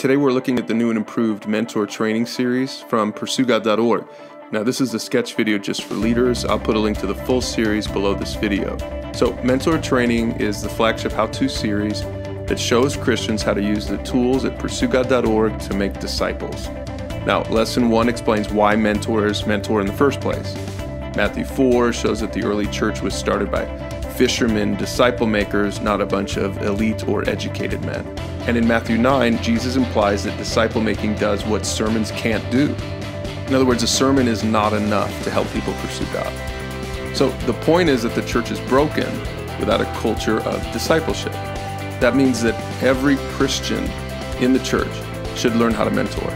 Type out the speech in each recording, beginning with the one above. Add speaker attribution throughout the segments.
Speaker 1: Today we're looking at the new and improved mentor training series from PursueGOD.org. Now this is a sketch video just for leaders. I'll put a link to the full series below this video. So mentor training is the flagship how-to series that shows Christians how to use the tools at PursueGOD.org to make disciples. Now lesson 1 explains why mentors mentor in the first place. Matthew 4 shows that the early church was started by fishermen, disciple makers, not a bunch of elite or educated men. And in Matthew 9, Jesus implies that disciple making does what sermons can't do. In other words, a sermon is not enough to help people pursue God. So the point is that the church is broken without a culture of discipleship. That means that every Christian in the church should learn how to mentor.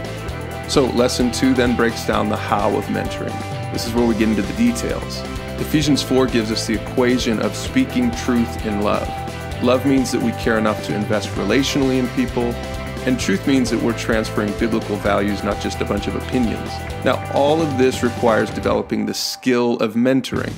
Speaker 1: So lesson 2 then breaks down the how of mentoring. This is where we get into the details. Ephesians 4 gives us the equation of speaking truth in love. Love means that we care enough to invest relationally in people, and truth means that we're transferring biblical values, not just a bunch of opinions. Now, all of this requires developing the skill of mentoring,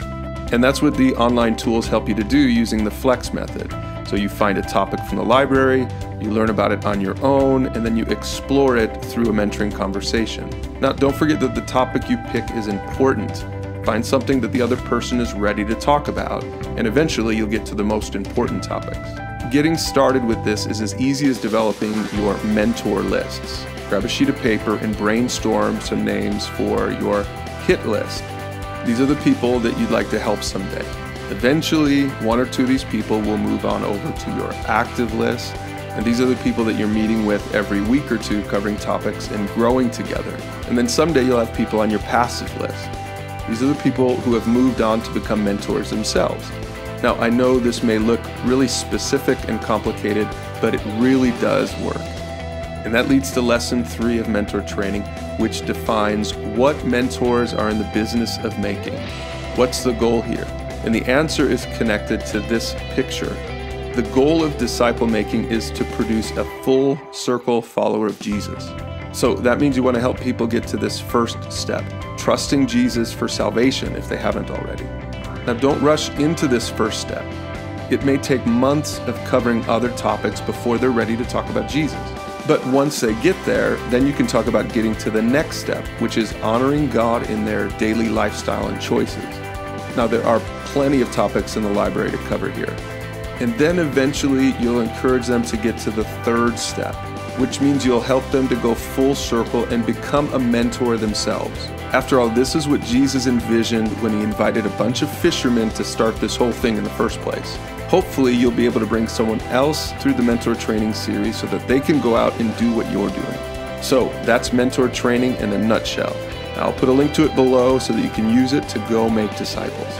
Speaker 1: and that's what the online tools help you to do using the Flex method. So you find a topic from the library, you learn about it on your own, and then you explore it through a mentoring conversation. Now, don't forget that the topic you pick is important. Find something that the other person is ready to talk about, and eventually you'll get to the most important topics. Getting started with this is as easy as developing your mentor lists. Grab a sheet of paper and brainstorm some names for your hit list. These are the people that you'd like to help someday. Eventually, 1 or 2 of these people will move on over to your active list, and these are the people that you're meeting with every week or 2 covering topics and growing together. And then someday you'll have people on your passive list. These are the people who have moved on to become mentors themselves. Now, I know this may look really specific and complicated, but it really does work. And that leads to lesson 3 of mentor training, which defines what mentors are in the business of making. What's the goal here? And the answer is connected to this picture. The goal of disciple making is to produce a full circle follower of Jesus. So that means you want to help people get to this first step, trusting Jesus for salvation if they haven't already. Now don't rush into this first step. It may take months of covering other topics before they're ready to talk about Jesus. But once they get there, then you can talk about getting to the next step, which is honoring God in their daily lifestyle and choices. Now there are plenty of topics in the library to cover here. And then eventually you'll encourage them to get to the third step, which means you'll help them to go full circle and become a mentor themselves. After all, this is what Jesus envisioned when he invited a bunch of fishermen to start this whole thing in the first place. Hopefully, you'll be able to bring someone else through the mentor training series so that they can go out and do what you're doing. So that's mentor training in a nutshell. I'll put a link to it below so that you can use it to go make disciples.